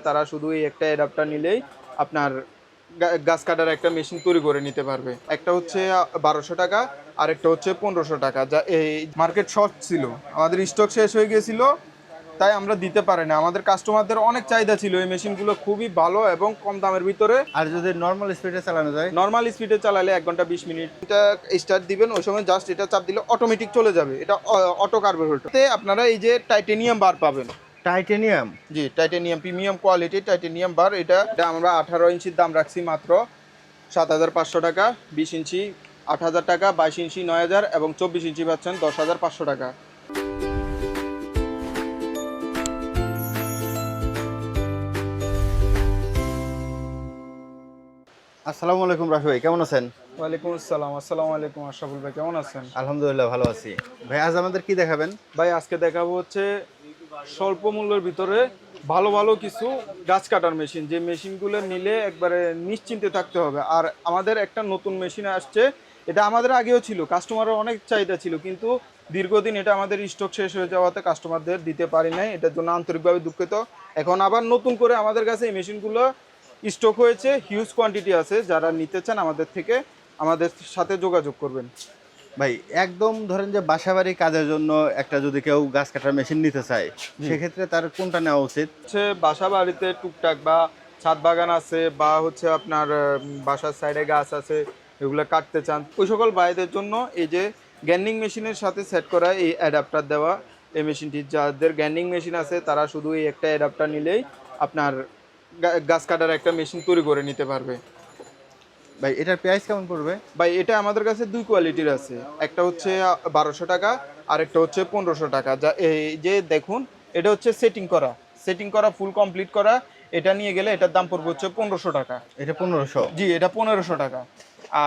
তারা শুধু এই একটা অ্যাডাপ্টার নিলেই আপনার গাছ কাটার একটা মেশিন তৈরি করে নিতে পারবে। একটা হচ্ছে 1200 টাকা, আর একটা হচ্ছে 1500 টাকা। যা এই মার্কেট শর্ট ছিল, আমাদের স্টক শেষ হয়ে গিয়েছিল, তাই আমরা দিতে পারি না। আমাদের কাস্টমারদের অনেক চাহিদা ছিল, এই মেশিনগুলো খুবই ভালো এবং কম দামের ভিতরে। আর যদি নর্মাল স্পিডে চালানো যায়? নর্মাল স্পিডে চালালে 1 ঘন্টা 20 মিনিট। এটা স্টার্ট দিবেন, ওই সময় জাস্ট এটা চাপ দিলে অটোমেটিক চলে যাবে। এটা অটো কার্বোরেটর। আপনারা এই যে টাইটেনিয়াম বার পাবেন। টাইটেনিয়াম? জি, টাইটেনিয়াম প্রিমিয়াম কোয়ালিটি টাইটেনিয়াম বার। এটা আমরা 18 ইঞ্চির দাম রাখছি মাত্র 7500 টাকা, 20 ইঞ্চি 8000 টাকা, 22 ইঞ্চি 9000 এবং 24 ইঞ্চি পাচ্ছেন 10500 টাকা। আসসালামু আলাইকুম রাফি ভাই, কেমন আছেন? ওয়ালাইকুম আসসালাম। আসসালামু আলাইকুম আশরাফুল ভাই, কেমন আছেন? আলহামদুলিল্লাহ ভালো আছি। ভাই আজ আমাদের কি দেখাবেন? ভাই আজকে দেখাবো হচ্ছে স্বল্প মূল্যের ভিতরে ভালো ভালো কিছু গাছ কাটার মেশিন, যে মেশিনগুলো নিলে একবারে নিশ্চিন্তে থাকতে হবে। আর আমাদের একটা নতুন মেশিন আসছে, এটা আমাদের আগেও ছিল, কাস্টমারের অনেক চাহিদা ছিল, কিন্তু দীর্ঘদিন এটা আমাদের স্টক শেষ হয়ে যাওয়াতে কাস্টমারদের দিতে পারি নাই, এটার জন্য আন্তরিকভাবে দুঃখিত। এখন আবার নতুন করে আমাদের কাছে এই মেশিনগুলো স্টক হয়েছে, হিউজ কোয়ান্টিটি আছে। যারা নিতে চান আমাদের থেকে আমাদের সাথে যোগাযোগ করবেন। ভাই একদম ধরেন যে বাসাবাড়ি কাজের জন্য একটা যদি কেউ গাছ কাটার মেশিন নিতে চায়, সেক্ষেত্রে তার কোনটা নেওয়া উচিত? হচ্ছে বাসা বাড়িতে টুকটাক বা ছাদ বাগান আছে, বা হচ্ছে আপনার বাসার সাইডে গাছ আছে, এগুলো কাটতে চান, ওই সকল ভাইদের জন্য এই যে গ্যান্ডিং মেশিনের সাথে সেট করা এই অ্যাডাপ্টার দেওয়া এই মেশিনটি। যাদের গ্যান্ডিং মেশিন আছে তারা শুধু এই একটা অ্যাডাপ্টার নিলেই আপনার গাছ কাটার একটা মেশিন তৈরি করে নিতে পারবে। ভাই এটার প্রাইস কেমন পড়বে? ভাই এটা আমাদের কাছে দুই কোয়ালিটির আছে, একটা হচ্ছে 1200 টাকা আর একটা হচ্ছে 1500 টাকা। যা এই যে দেখুন, এটা হচ্ছে সেটিং করা ফুল কমপ্লিট করা। এটা নিয়ে গেলে এটার দাম পড়বে হচ্ছে 1500 টাকা। এটা 1500? জি, এটা 1500 টাকা।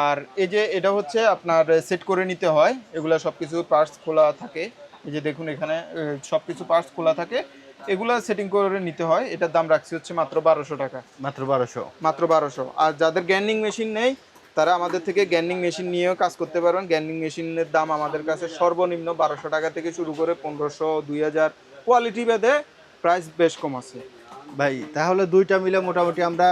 আর এই যে এটা হচ্ছে আপনার সেট করে নিতে হয়, এগুলা সব কিছু পার্টস খোলা থাকে। এই যে দেখুন এখানে সব কিছু পার্টস খোলা থাকে, এগুলা সেটিং করে নিতে হয়। এটার দাম রাখছি হচ্ছে মাত্র 1200 টাকা। মাত্র 1200? মাত্র 1200। আর যাদের গ্যান্ডিং মেশিন নেই তারা আমাদের থেকে গ্যান্ডিং মেশিন নিয়েও কাজ করতে পারবেন। গ্যান্ডিং মেশিনের দাম আমাদের কাছে সর্বনিম্ন 1200 টাকা থেকে শুরু করে 1500, 2000, কোয়ালিটি ভেদে প্রাইস বেশ কম আছে। ভাই তাহলে দুইটা মিলে মোটামুটি আমরা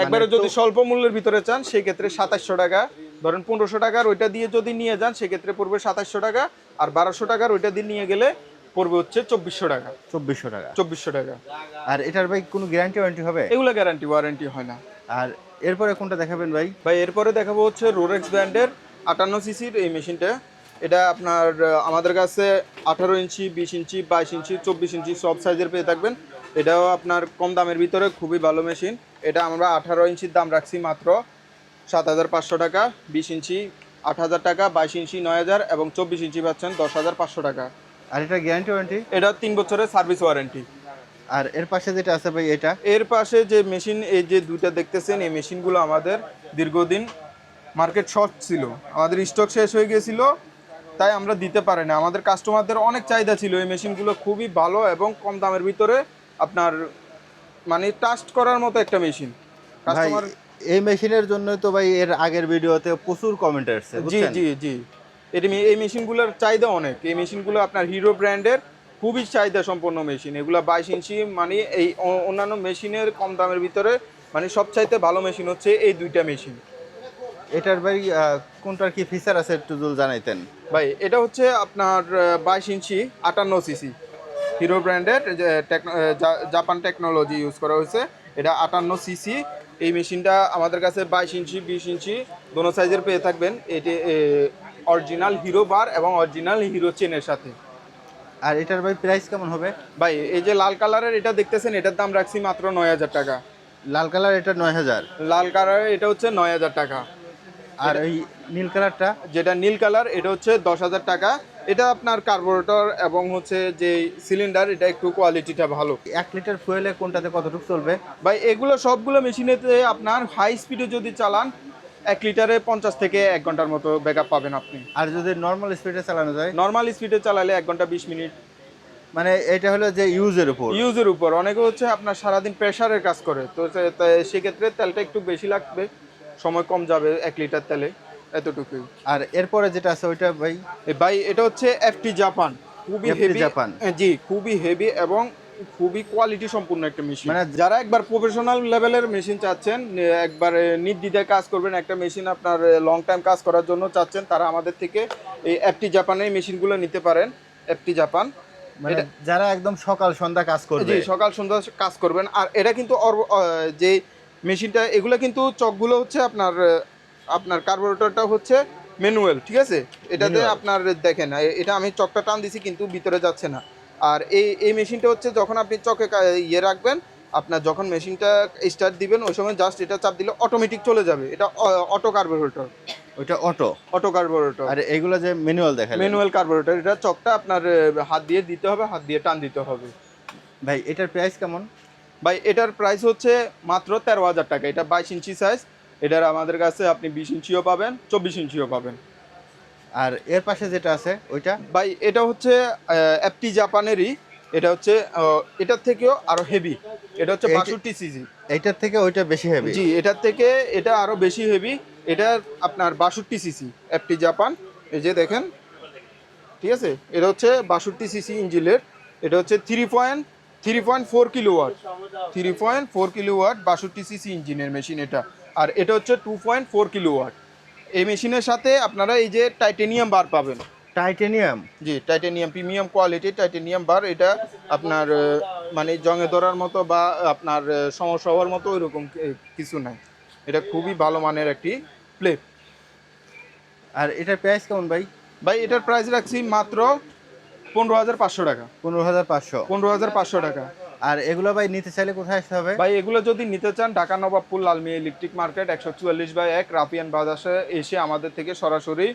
একবারে যদি স্বল্প মূল্যের ভিতরে চান সেই ক্ষেত্রে 2700 টাকা, ধরেন 1500 টাকার ওইটা দিয়ে যদি নিয়ে যান সেক্ষেত্রে পড়বে 2700 টাকা, আর 1200 টাকার ওইটা দিয়ে নিয়ে গেলে পড়বে হচ্ছে 2400 টাকা। 2400 টাকা? 2400 টাকা। আর এটার ভাই কোনো গ্যারান্টি ওয়ারেন্টি হবে? এগুলো গ্যারান্টি ওয়ারেন্টি হয় না। আর এরপরে কোনটা দেখাবেন ভাই? ভাই এরপরে দেখাবো হচ্ছে রোরেক্স ব্র্যান্ডের 58 সিসির এই মেশিনটা। এটা আপনার আমাদের কাছে 18 ইঞ্চি, 20 ইঞ্চি, 22 ইঞ্চি, 24 ইঞ্চি সব সাইজের পেয়ে থাকবেন। এটাও আপনার কম দামের ভিতরে খুবই ভালো মেশিন। এটা আমরা 18 ইঞ্চির দাম রাখছি মাত্র 7500 টাকা, 20 ইঞ্চি 8000 টাকা, 22 ইঞ্চি 9000 এবং 24 ইঞ্চি পাচ্ছেন 10500 টাকা। আর এটা গ্যারান্টি ওয়ারেন্টি? এটা 3 বছরের সার্ভিস ওয়ারেন্টি। আর এর পাশে যেটা আছে ভাই এটা? এর পাশে যে মেশিন, এই যে দুইটা দেখতেছেন, এই মেশিনগুলো আমাদের দীর্ঘদিন মার্কেট শর্ট ছিল, আমাদের স্টক শেষ হয়ে গিয়েছিল, তাই আমরা দিতে পারি না। আমাদের কাস্টমারদের অনেক চাহিদা ছিল, এই মেশিনগুলো খুবই ভালো এবং কম দামের ভিতরে আপনার মানে ট্রাস্ট করার মতো একটা মেশিন। কাস্টমার এই মেশিনের জন্য তো ভাই এর আগের ভিডিওতে প্রচুর কমেন্ট আসছে। জি জি জি, এই মেশিনগুলোর চাহিদা অনেক। এই মেশিনগুলো আপনার হিরো ব্র্যান্ডের খুবই চাহিদা সম্পন্ন মেশিন। এগুলো 22 ইঞ্চি, মানে এই অন্যান্য মেশিনের কম দামের ভিতরে মানে সবচাইতে ভালো মেশিন হচ্ছে এই দুইটা মেশিন। এটার ভাই কোনটার কি ফিচার আছে একটু যদি জানাইতেন। ভাই এটা হচ্ছে আপনার 22 ইঞ্চি 58 সিসি হিরো ব্র্যান্ডের, জাপান টেকনোলজি ইউজ করা হয়েছে। এটা 58 সিসি। এই মেশিনটা আমাদের কাছে 22 ইঞ্চি, 20 ইঞ্চি দোনো সাইজের পেয়ে থাকবেন। এটি অরিজিনাল হিরো বার এবং অরিজিনাল হিরো চেনের সাথে। আর এটার ভাই প্রাইস কেমন হবে? ভাই এই যে লাল কালারের এটা দেখতেছেন, এটার দাম রাখছি মাত্র 9000 টাকা। লাল কালার এটা 9000? লাল কালারের এটা হচ্ছে 9000 টাকা। আর এই নীল কালারটা? যেটা নীল কালার এটা হচ্ছে 10000 টাকা। এটা আপনার কার্বোরেটর এবং হচ্ছে যে সিলিন্ডার, এটা একটু কোয়ালিটিটা ভালো। 1 লিটার ফুয়েলে কোনটাতে কতটুকু চলবে? ভাই এগুলো সবগুলো মেশিনেতে আপনার হাই স্পিডে যদি চালান 1 লিটারে 50 থেকে 1 ঘন্টার মতো ব্যাকআপ পাবেন আপনি। আর যদি নর্মাল স্পিডে চালানো যায়? নর্মাল স্পিডে চালালে 1 ঘন্টা 20 মিনিট। মানে এটা হলো যে ইউজের উপর অনেকে হচ্ছে আপনার সারাদিন প্রেসারের কাজ করে, তো সেক্ষেত্রে তেলটা একটু বেশি লাগবে, সময় কম যাবে 1 লিটার তেলে, এতটুকুই। আর এরপরে যেটা আছে ওইটা ভাই? ভাই এটা হচ্ছে এফটি জাপান, খুবই হেভি। জাপান? জি, খুবই হেভি এবং খুবই কোয়ালিটি সম্পূর্ণ একটা মেশিন। মানে যারা একবার প্রফেশনাল লেভেলের মেশিন চাচ্ছেন, একবার নির্দ্বিধায় কাজ করবেন, একটা মেশিন আপনার লং টাইম কাজ করার জন্য চাচ্ছেন, তারা আমাদের থেকে এই এফটি জাপানের মেশিনগুলো নিতে পারেন। এফটি জাপান মানে যারা একদম সকাল সন্ধ্যা কাজ করবে, জি সকাল সন্ধ্যা কাজ করবেন। আর এটা কিন্তু যে মেশিনটা, এগুলো কিন্তু চকগুলো হচ্ছে আপনার আপনার কার্বোরেটরটা হচ্ছে ম্যানুয়াল, ঠিক আছে? এটাতে Manual। আপনার দেখেন এটা আমি চকটা টান দিছি কিন্তু ভিতরে যাচ্ছে না। আর এই মেশিনটা হচ্ছে যখন আপনি চকে ইয়ে রাখবেন, আপনার যখন মেশিনটা স্টার্ট দিবেন ওই সময় জাস্ট এটা চাপ দিলে অটোমেটিক চলে যাবে। এটা অটো কার্বোরেটর, ওইটা অটো। Auto carburettor. আর এগুলো যে ম্যানুয়াল দেখালেন, ম্যানুয়াল কার্বোরেটর, এটা চকটা আপনার হাত দিয়ে দিতে হবে, হাত দিয়ে টান দিতে হবে। ভাই এটার প্রাইস কেমন? ভাই এটার প্রাইস হচ্ছে মাত্র 13,000 টাকা। এটা 22 ইঞ্চি সাইজ। এটার আমাদের কাছে আপনি 20 ইঞ্চিও পাবেন, 24 ইঞ্চিও পাবেন। আর এর পাশে যেটা আছে ওইটা? ভাই এটা হচ্ছে এফটি জাপানেরই। এটা হচ্ছে এটার থেকেও আরো হেভি। এটা হচ্ছে 62 সিসি। এইটার থেকে ওইটা বেশি হেভি? জি, এটার থেকে এটা আরো বেশি হেভি। এটা আপনার 62 সিসি এফটি জাপান। এই যে দেখেন, ঠিক আছে? এটা হচ্ছে 62 সিসি ইঞ্জিনের। এটা হচ্ছে 3.4 কিলোওয়াট, 3.4 কিলোওয়াট 62 সিসি ইঞ্জিনের মেশিন এটা। আর এটা হচ্ছে 2.4 কিলোওয়াট। এই মেশিনের সাথে আপনারা এই যে টাইটেনিয়াম বার পাবেন। টাইটেনিয়াম? জি, টাইটেনিয়াম প্রিমিয়াম কোয়ালিটি টাইটেনিয়াম বার। এটা আপনার মানে জংয়ে ধরার মতো বা আপনার সমস্যা হওয়ার মতো ওইরকম কিছু নাই। এটা খুবই ভালো মানের একটি প্লেট। আর এটার প্রাইস কেমন ভাই? ভাই এটার প্রাইস রাখছি মাত্র 15,500 টাকা। 15,500? 15,500 টাকা। আর এগুলো ভাই নিতে চাইলে কোথায় আসতে হবে? ভাই এগুলো যদি নিতে চান, ঢাকা নবাবপুর লালমিয়া ইলেকট্রিক মার্কেট 144/1 রাফিয়ান বাজারে এসে আমাদের থেকে সরাসরি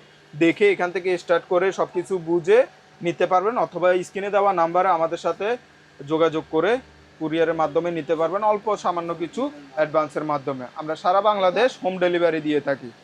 দেখে এখান থেকে স্টার্ট করে সবকিছু বুঝে নিতে পারবেন, অথবা স্ক্রিনে দেওয়া নাম্বারে আমাদের সাথে যোগাযোগ করে কুরিয়ারের মাধ্যমে নিতে পারবেন, অল্প সামান্য কিছু অ্যাডভান্সের মাধ্যমে। আমরা সারা বাংলাদেশ হোম ডেলিভারি দিয়ে থাকি।